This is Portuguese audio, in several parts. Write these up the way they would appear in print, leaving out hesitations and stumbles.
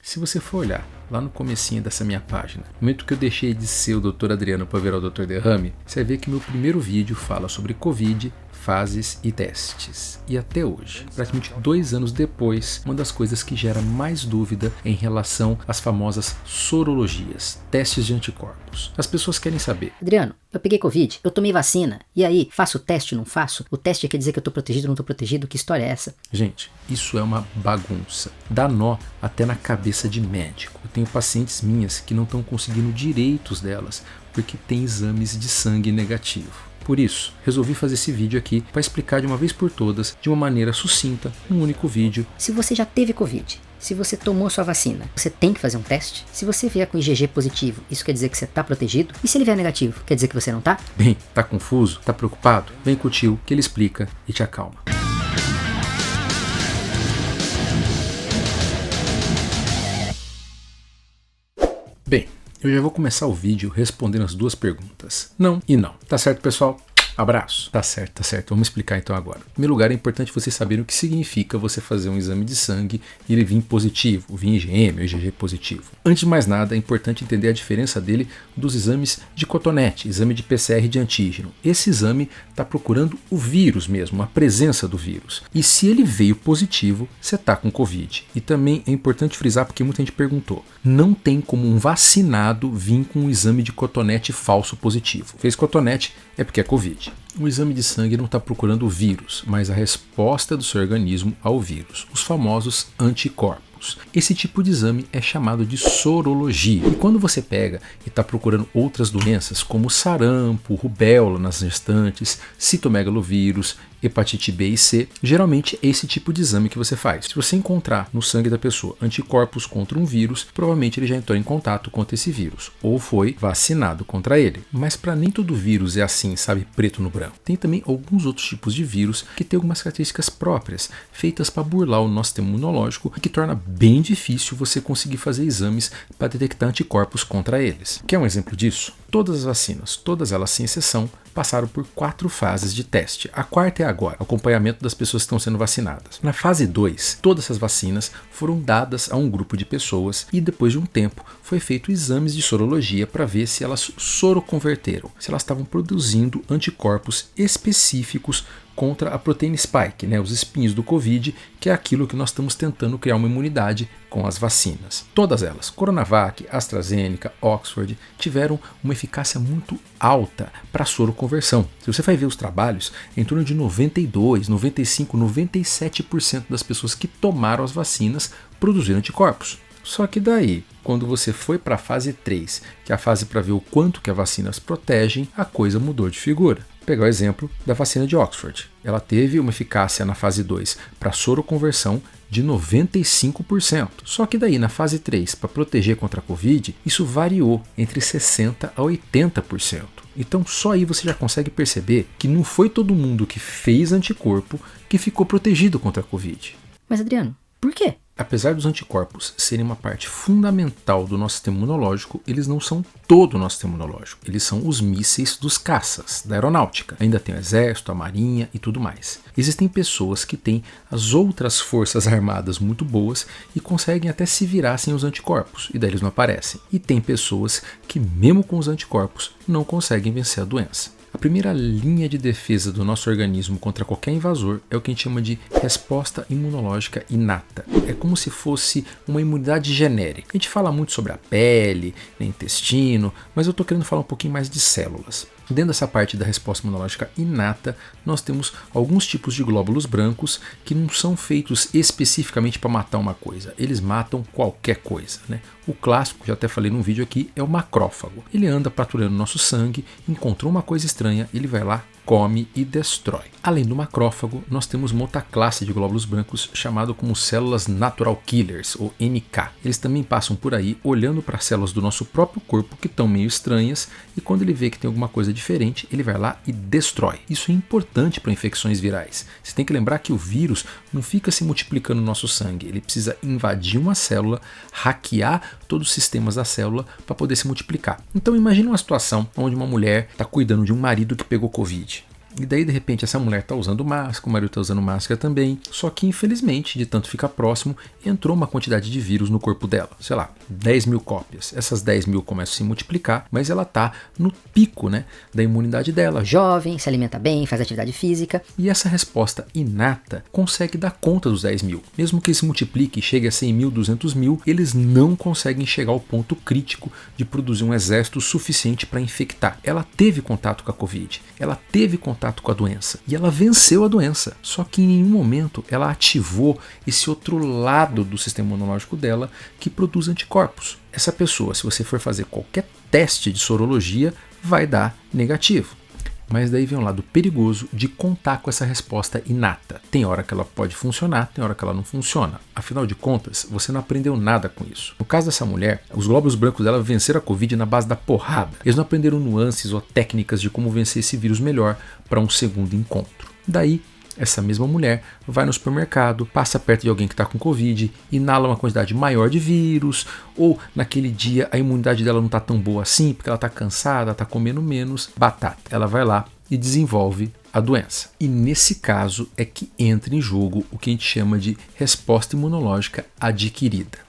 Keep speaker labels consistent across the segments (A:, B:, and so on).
A: Se você for olhar lá no comecinho dessa minha página, no momento que eu deixei de ser o Dr. Adriano para virar o Dr. Derrame, você vai ver que meu primeiro vídeo fala sobre Covid, fases e testes. E até hoje, praticamente 2 anos depois, uma das coisas que gera mais dúvida é em relação às famosas sorologias, testes de anticorpos. As pessoas querem saber:
B: Adriano, eu peguei Covid, eu tomei vacina, e aí, faço o teste, não faço? O teste quer dizer que eu tô protegido, não tô protegido? Que história é essa?
A: Gente, isso é uma bagunça. Dá nó até na cabeça de médico. Eu tenho pacientes minhas que não estão conseguindo direitos delas porque tem exames de sangue negativo. Por isso, resolvi fazer esse vídeo aqui para explicar de uma vez por todas, de uma maneira sucinta, num único vídeo.
B: Se você já teve Covid, se você tomou sua vacina, você tem que fazer um teste? Se você vier com IgG positivo, isso quer dizer que você tá protegido? E se ele vier negativo, quer dizer que você não tá?
A: Bem, tá confuso? Tá preocupado? Vem com o tio que ele explica e te acalma. Bem, eu já vou começar o vídeo respondendo as duas perguntas. Não e não. Tá certo, pessoal? Abraço. Tá certo, tá certo. Vamos explicar então agora. Em primeiro lugar, é importante vocês saberem o que significa você fazer um exame de sangue e ele vir positivo, vir IgM ou IgG positivo. Antes de mais nada, é importante entender a diferença dele dos exames de cotonete, exame de PCR de antígeno. Esse exame está procurando o vírus mesmo, a presença do vírus. E se ele veio positivo, você está com Covid. E também é importante frisar, porque muita gente perguntou, não tem como um vacinado vir com um exame de cotonete falso positivo. Fez cotonete é porque é Covid. O exame de sangue não está procurando o vírus, mas a resposta do seu organismo ao vírus, os famosos anticorpos. Esse tipo de exame é chamado de sorologia. E quando você pega e está procurando outras doenças, como sarampo, rubéola nas gestantes, citomegalovírus, hepatite B e C, geralmente é esse tipo de exame que você faz. Se você encontrar no sangue da pessoa anticorpos contra um vírus, provavelmente ele já entrou em contato contra esse vírus, ou foi vacinado contra ele. Mas para nem todo vírus é assim, sabe, preto no branco. Tem também alguns outros tipos de vírus que têm algumas características próprias, feitas para burlar o nosso sistema imunológico e que torna bem difícil você conseguir fazer exames para detectar anticorpos contra eles. Quer um exemplo disso? Todas as vacinas, todas elas sem exceção, passaram por 4 fases de teste. A quarta é agora, o acompanhamento das pessoas que estão sendo vacinadas. Na fase 2, todas essas vacinas foram dadas a um grupo de pessoas e depois de um tempo foi feito exames de sorologia para ver se elas soroconverteram, se elas estavam produzindo anticorpos específicos contra a proteína spike, os espinhos do Covid, que é aquilo que nós estamos tentando criar uma imunidade com as vacinas. Todas elas, Coronavac, AstraZeneca, Oxford, tiveram uma eficácia muito alta para a soroconversão. Se você vai ver os trabalhos, em torno de 92, 95, 97% das pessoas que tomaram as vacinas produziram anticorpos. Só que daí, quando você foi para a fase 3, que é a fase para ver o quanto que as vacinas protegem, a coisa mudou de figura. Vou pegar o exemplo da vacina de Oxford. Ela teve uma eficácia na fase 2 para soroconversão de 95%. Só que daí na fase 3, para proteger contra a Covid, isso variou entre 60% a 80%. Então só aí você já consegue perceber que não foi todo mundo que fez anticorpo que ficou protegido contra a Covid.
B: Mas Adriano, por quê?
A: Apesar dos anticorpos serem uma parte fundamental do nosso sistema imunológico, eles não são todo o nosso sistema imunológico. Eles são os mísseis dos caças, da aeronáutica. Ainda tem o exército, a marinha e tudo mais. Existem pessoas que têm as outras forças armadas muito boas e conseguem até se virar sem os anticorpos, e daí eles não aparecem. E tem pessoas que, mesmo com os anticorpos, não conseguem vencer a doença. A primeira linha de defesa do nosso organismo contra qualquer invasor é o que a gente chama de resposta imunológica inata. É como se fosse uma imunidade genérica. A gente fala muito sobre a pele, intestino, mas eu estou querendo falar um pouquinho mais de células. Dentro dessa parte da resposta imunológica inata, nós temos alguns tipos de glóbulos brancos que não são feitos especificamente para matar uma coisa. Eles matam qualquer coisa, O clássico, já até falei num vídeo aqui, é o macrófago. Ele anda patrulhando nosso sangue, encontrou uma coisa estranha, ele vai lá, come e destrói. Além do macrófago, nós temos uma outra classe de glóbulos brancos chamado como células natural killers, ou NK. Eles também passam por aí olhando para células do nosso próprio corpo que estão meio estranhas e quando ele vê que tem alguma coisa diferente, ele vai lá e destrói. Isso é importante para infecções virais. Você tem que lembrar que o vírus não fica se multiplicando no nosso sangue, ele precisa invadir uma célula, hackear todos os sistemas da célula para poder se multiplicar. Então imagine uma situação onde uma mulher está cuidando de um marido que pegou Covid. E daí, de repente, essa mulher está usando máscara, o marido está usando máscara também. Só que, infelizmente, de tanto ficar próximo, entrou uma quantidade de vírus no corpo dela. Sei lá, 10 mil cópias. Essas 10 mil começam a se multiplicar, mas ela está no pico, né, da imunidade dela.
B: Jovem, se alimenta bem, faz atividade física.
A: E essa resposta inata consegue dar conta dos 10 mil. Mesmo que se multiplique e chegue a 100 mil, 200 mil, eles não conseguem chegar ao ponto crítico de produzir um exército suficiente para infectar. Ela teve contato com a Covid, ela teve contato com a doença e ela venceu a doença. Só que em nenhum momento ela ativou esse outro lado do sistema imunológico dela que produz anticorpos. Essa pessoa, se você for fazer qualquer teste de sorologia, vai dar negativo. Mas daí vem um lado perigoso de contar com essa resposta inata. Tem hora que ela pode funcionar, tem hora que ela não funciona. Afinal de contas, você não aprendeu nada com isso. No caso dessa mulher, os glóbulos brancos dela venceram a Covid na base da porrada. Eles não aprenderam nuances ou técnicas de como vencer esse vírus melhor para um segundo encontro. Daí, essa mesma mulher vai no supermercado, passa perto de alguém que está com Covid, inala uma quantidade maior de vírus, ou naquele dia a imunidade dela não está tão boa assim, porque ela está cansada, está comendo menos, batata. Ela vai lá e desenvolve a doença. E nesse caso é que entra em jogo o que a gente chama de resposta imunológica adquirida.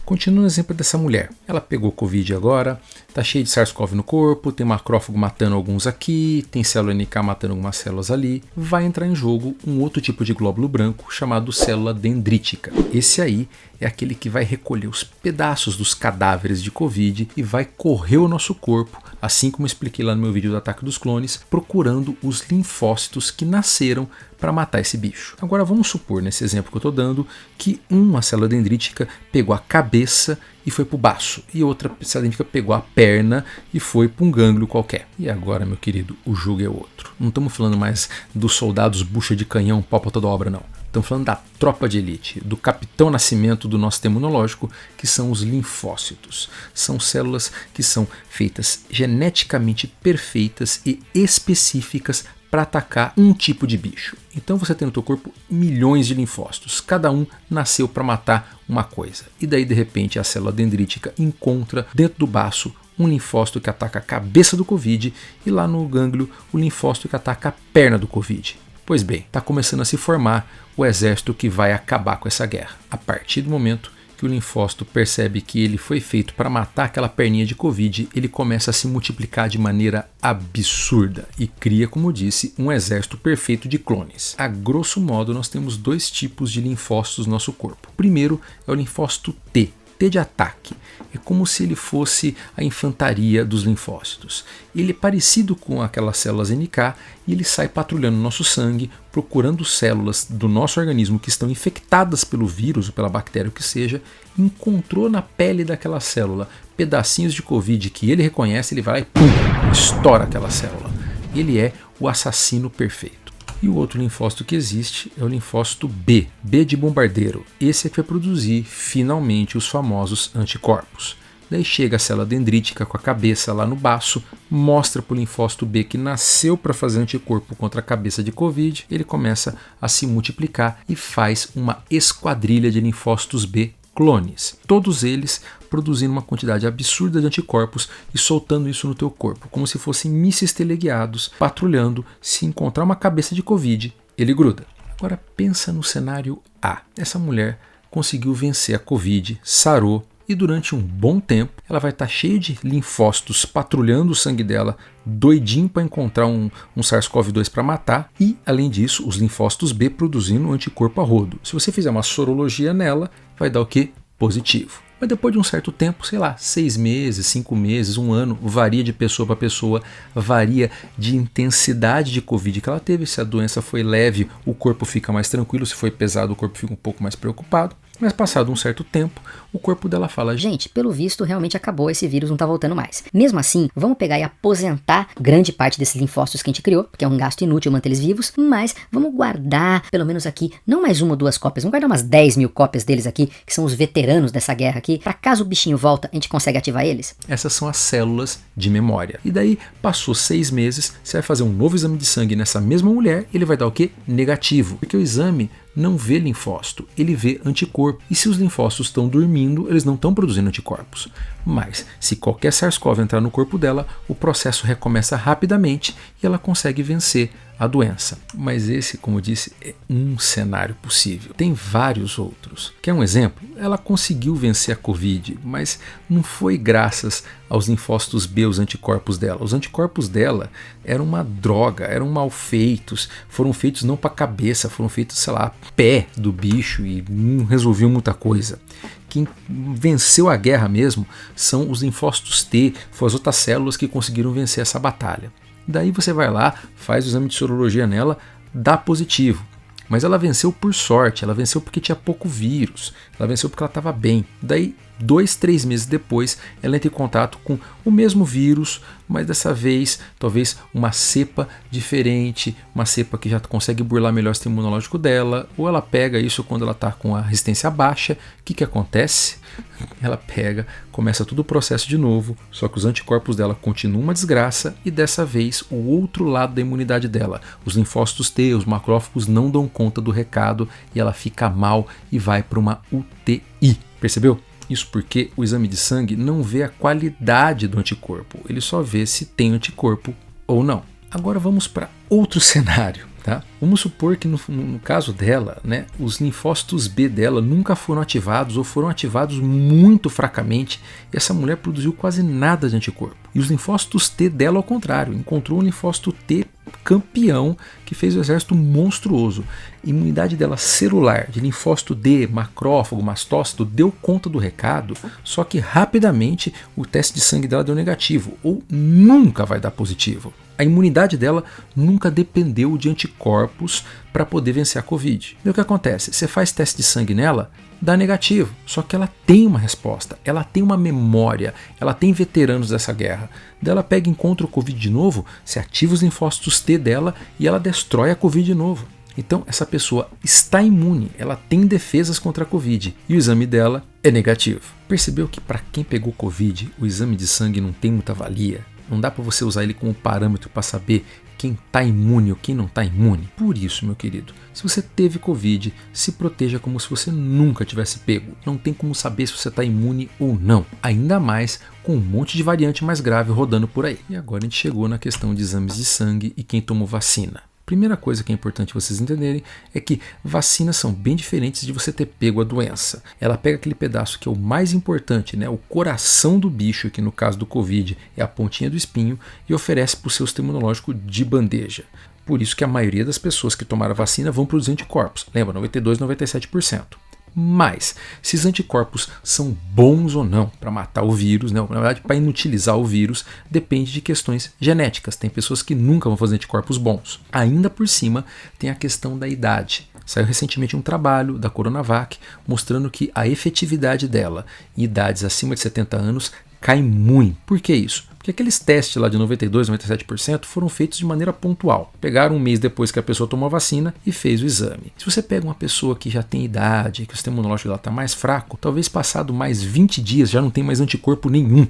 A: Continuando o exemplo dessa mulher, ela pegou Covid agora, tá cheio de SARS-CoV no corpo, tem macrófago matando alguns aqui, tem célula NK matando algumas células ali, vai entrar em jogo um outro tipo de glóbulo branco chamado célula dendrítica. Esse aí é aquele que vai recolher os pedaços dos cadáveres de Covid e vai correr o nosso corpo, assim como eu expliquei lá no meu vídeo do ataque dos clones, procurando os linfócitos que nasceram para matar esse bicho. Agora vamos supor, nesse exemplo que eu estou dando, que uma célula dendrítica pegou a cabeça e foi para o baço, e outra célula dendrítica pegou a perna e foi para um gânglio qualquer. E agora, meu querido, o jogo é outro. Não estamos falando mais dos soldados bucha de canhão, pau para toda obra, não. Estamos falando da tropa de elite, do capitão nascimento do nosso sistema imunológico, que são os linfócitos. São células que são feitas geneticamente perfeitas e específicas para atacar um tipo de bicho. Então você tem no teu corpo milhões de linfócitos, cada um nasceu para matar uma coisa. E daí de repente a célula dendrítica encontra dentro do baço um linfócito que ataca a cabeça do Covid e lá no gânglio o linfócito que ataca a perna do Covid. Pois bem, está começando a se formar o exército que vai acabar com essa guerra. A partir do momento que o linfócito percebe que ele foi feito para matar aquela perninha de Covid, ele começa a se multiplicar de maneira absurda e cria, como disse, um exército perfeito de clones. A grosso modo, nós temos dois tipos de linfócitos no nosso corpo. O primeiro é o linfócito T. T de ataque. É como se ele fosse a infantaria dos linfócitos. Ele é parecido com aquelas células NK e ele sai patrulhando o nosso sangue, procurando células do nosso organismo que estão infectadas pelo vírus ou pela bactéria, o que seja, encontrou na pele daquela célula pedacinhos de Covid que ele reconhece, ele vai lá e pum, estoura aquela célula. Ele é o assassino perfeito. E o outro linfócito que existe é o linfócito B, B de bombardeiro. Esse é que vai produzir finalmente os famosos anticorpos. Daí chega a célula dendrítica com a cabeça lá no baço, mostra para o linfócito B que nasceu para fazer anticorpo contra a cabeça de Covid, ele começa a se multiplicar e faz uma esquadrilha de linfócitos B clones, todos eles produzindo uma quantidade absurda de anticorpos e soltando isso no teu corpo, como se fossem mísseis teleguiados, patrulhando. Se encontrar uma cabeça de Covid, ele gruda. Agora pensa no cenário A. Essa mulher conseguiu vencer a Covid, sarou, e durante um bom tempo ela vai estar cheia de linfócitos patrulhando o sangue dela, doidinho para encontrar um SARS-CoV-2 para matar, e além disso os linfócitos B produzindo um anticorpo a rodo. Se você fizer uma sorologia nela, vai dar o quê? Positivo. Mas depois de um certo tempo, sei lá, 6 meses, 5 meses, 1 ano, varia de pessoa para pessoa, varia de intensidade de Covid que ela teve. Se a doença foi leve, o corpo fica mais tranquilo, se foi pesado, o corpo fica um pouco mais preocupado. Mas passado um certo tempo, o corpo dela fala:
B: gente, pelo visto realmente acabou, esse vírus não tá voltando mais. Mesmo assim, vamos pegar e aposentar grande parte desses linfócitos que a gente criou, porque é um gasto inútil manter eles vivos, mas vamos guardar pelo menos aqui, não mais 1 ou 2 cópias, vamos guardar umas 10 mil cópias deles aqui, que são os veteranos dessa guerra aqui, para caso o bichinho volta, a gente consegue ativar eles.
A: Essas são as células de memória. E daí, passou 6 meses, você vai fazer um novo exame de sangue nessa mesma mulher, ele vai dar o quê? Negativo, porque o exame não vê linfócito, ele vê anticorpo. E se os linfócitos estão dormindo, dormindo, eles não estão produzindo anticorpos. Mas, se qualquer SARS-CoV entrar no corpo dela, o processo recomeça rapidamente e ela consegue vencer a doença. Mas esse, como eu disse, é um cenário possível. Tem vários outros. Quer um exemplo? Ela conseguiu vencer a Covid, mas não foi graças aos linfócitos B, os anticorpos dela. Os anticorpos dela eram uma droga, eram mal feitos, foram feitos não para a cabeça, foram feitos, sei lá, pé do bicho e não resolviam muita coisa. Quem venceu a guerra mesmo são os linfócitos T, foram as outras células que conseguiram vencer essa batalha. Daí você vai lá, faz o exame de sorologia nela, dá positivo. Mas ela venceu por sorte, ela venceu porque tinha pouco vírus, ela venceu porque ela estava bem. Daí, 2, 3 meses depois, ela entra em contato com o mesmo vírus, mas dessa vez, talvez uma cepa diferente, uma cepa que já consegue burlar melhor o sistema imunológico dela, ou ela pega isso quando ela está com a resistência baixa. O que acontece? Ela pega, começa todo o processo de novo, só que os anticorpos dela continuam uma desgraça e dessa vez o outro lado da imunidade dela, os linfócitos T, os macrófagos não dão conta do recado e ela fica mal e vai para uma UTI. Percebeu? Isso porque o exame de sangue não vê a qualidade do anticorpo, ele só vê se tem anticorpo ou não. Agora vamos para outro cenário. Tá? Vamos supor que no caso dela, né, os linfócitos B dela nunca foram ativados ou foram ativados muito fracamente e essa mulher produziu quase nada de anticorpo. E os linfócitos T dela, ao contrário, encontrou um linfócito T campeão que fez um exército monstruoso. A imunidade dela celular, de linfócito D, macrófago, mastócito, deu conta do recado, só que rapidamente o teste de sangue dela deu negativo ou nunca vai dar positivo. A imunidade dela nunca dependeu de anticorpos para poder vencer a Covid. E o que acontece? Você faz teste de sangue nela, dá negativo, só que ela tem uma resposta, ela tem uma memória, ela tem veteranos dessa guerra. Daí ela pega e encontra o Covid de novo, se ativa os linfócitos T dela e ela destrói a Covid de novo. Então essa pessoa está imune, ela tem defesas contra a Covid e o exame dela é negativo. Percebeu que para quem pegou Covid, o exame de sangue não tem muita valia? Não dá para você usar ele como parâmetro para saber quem está imune ou quem não está imune. Por isso, meu querido, se você teve Covid, se proteja como se você nunca tivesse pego. Não tem como saber se você está imune ou não. Ainda mais com um monte de variante mais grave rodando por aí. E agora a gente chegou na questão de exames de sangue e quem tomou vacina. Primeira coisa que é importante vocês entenderem é que vacinas são bem diferentes de você ter pego a doença. Ela pega aquele pedaço que é o mais importante, né, o coração do bicho, que no caso do Covid é a pontinha do espinho, e oferece para o seu sistema imunológico de bandeja. Por isso que a maioria das pessoas que tomaram a vacina vão produzir anticorpos. Lembra, 92, 97%. Mas, se os anticorpos são bons ou não para matar o vírus, né? Na verdade, para inutilizar o vírus, depende de questões genéticas. Tem pessoas que nunca vão fazer anticorpos bons. Ainda por cima, tem a questão da idade. Saiu recentemente um trabalho da Coronavac mostrando que a efetividade dela em idades acima de 70 anos cai muito. Por que isso? Porque aqueles testes lá de 92, 97% foram feitos de maneira pontual. Pegaram um mês depois que a pessoa tomou a vacina e fez o exame. Se você pega uma pessoa que já tem idade, que o sistema imunológico dela está mais fraco, talvez passado mais 20 dias já não tem mais anticorpo nenhum.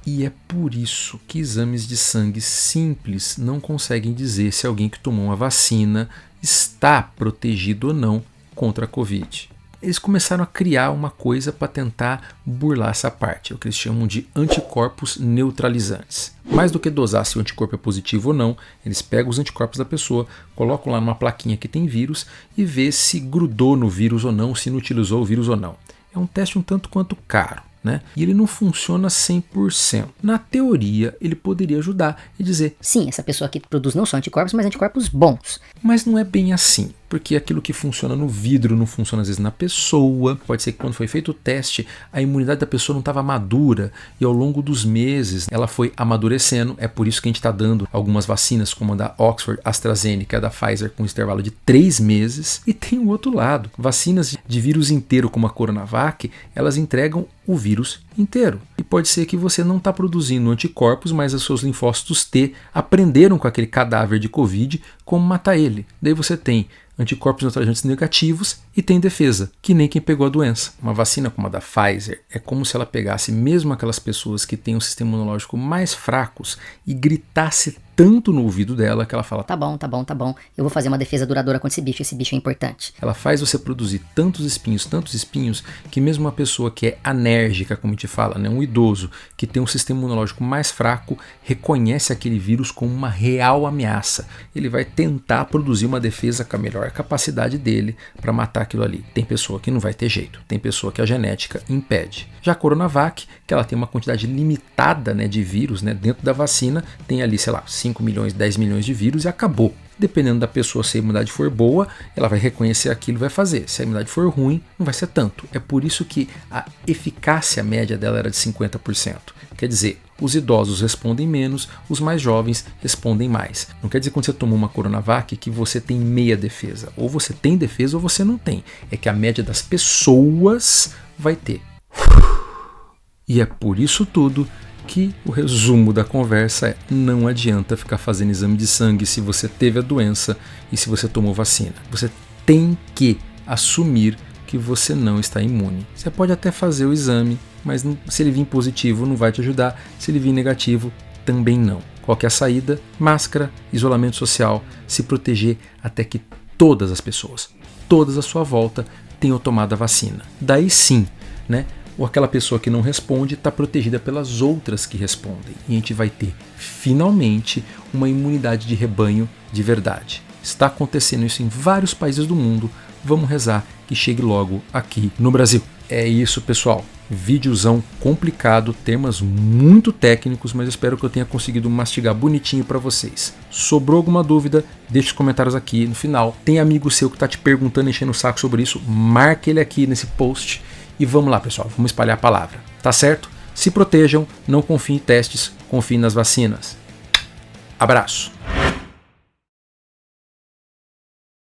A: E é por isso que exames de sangue simples não conseguem dizer se alguém que tomou uma vacina está protegido ou não contra a Covid. Eles começaram a criar uma coisa para tentar burlar essa parte, é o que eles chamam de anticorpos neutralizantes. Mais do que dosar se o anticorpo é positivo ou não, eles pegam os anticorpos da pessoa, colocam lá numa plaquinha que tem vírus e vê se grudou no vírus ou não, se inutilizou o vírus ou não. É um teste um tanto quanto caro, né? E ele não funciona 100%. Na teoria, ele poderia ajudar e dizer:
B: sim, essa pessoa aqui produz não só anticorpos, mas anticorpos bons.
A: Mas não é bem assim, porque aquilo que funciona no vidro não funciona às vezes na pessoa. Pode ser que quando foi feito o teste, a imunidade da pessoa não estava madura e ao longo dos meses ela foi amadurecendo. É por isso que a gente está dando algumas vacinas, como a da Oxford, AstraZeneca, a da Pfizer, com intervalo de 3 meses. E tem o outro lado, vacinas de vírus inteiro como a Coronavac, elas entregam o vírus inteiro. E pode ser que você não está produzindo anticorpos, mas os seus linfócitos T aprenderam com aquele cadáver de Covid como matar ele. Daí você tem anticorpos neutralizantes negativos e tem defesa, que nem quem pegou a doença. Uma vacina como a da Pfizer é como se ela pegasse mesmo aquelas pessoas que têm um sistema imunológico mais fracos e gritasse tanto no ouvido dela que ela fala:
B: tá bom, eu vou fazer uma defesa duradoura contra esse bicho é importante.
A: Ela faz você produzir tantos espinhos, que mesmo uma pessoa que é anérgica, como a gente fala, né, um idoso que tem um sistema imunológico mais fraco, reconhece aquele vírus como uma real ameaça. Ele vai tentar produzir uma defesa com a melhor capacidade dele para matar aquilo ali. Tem pessoa que não vai ter jeito, tem pessoa que a genética impede. Já a Coronavac, que ela tem uma quantidade limitada, né, de vírus, né, dentro da vacina, tem ali, sei lá, 5 milhões, 10 milhões de vírus e acabou. Dependendo da pessoa, se a imunidade for boa, ela vai reconhecer aquilo e vai fazer. Se a imunidade for ruim, não vai ser tanto. É por isso que a eficácia média dela era de 50%. Quer dizer, os idosos respondem menos, os mais jovens respondem mais. Não quer dizer que quando você toma uma Coronavac que você tem meia defesa. Ou você tem defesa ou você não tem. É que a média das pessoas vai ter. E é por isso tudo que o resumo da conversa é: não adianta ficar fazendo exame de sangue se você teve a doença e se você tomou vacina. Você tem que assumir que você não está imune. Você pode até fazer o exame, mas se ele vir positivo não vai te ajudar, se ele vir negativo também não. Qual que é a saída? Máscara, isolamento social, se proteger até que todas as pessoas, todas à sua volta, tenham tomado a vacina. Daí sim, né? Ou aquela pessoa que não responde está protegida pelas outras que respondem. E a gente vai ter, finalmente, uma imunidade de rebanho de verdade. Está acontecendo isso em vários países do mundo. Vamos rezar que chegue logo aqui no Brasil. É isso, pessoal. Vídeozão complicado, temas muito técnicos, mas espero que eu tenha conseguido mastigar bonitinho para vocês. Sobrou alguma dúvida? Deixe os comentários aqui no final. Tem amigo seu que está te perguntando, enchendo o saco sobre isso? Marque ele aqui nesse post. E vamos lá, pessoal, vamos espalhar a palavra, tá certo? Se protejam, não confiem em testes, confiem nas vacinas. Abraço!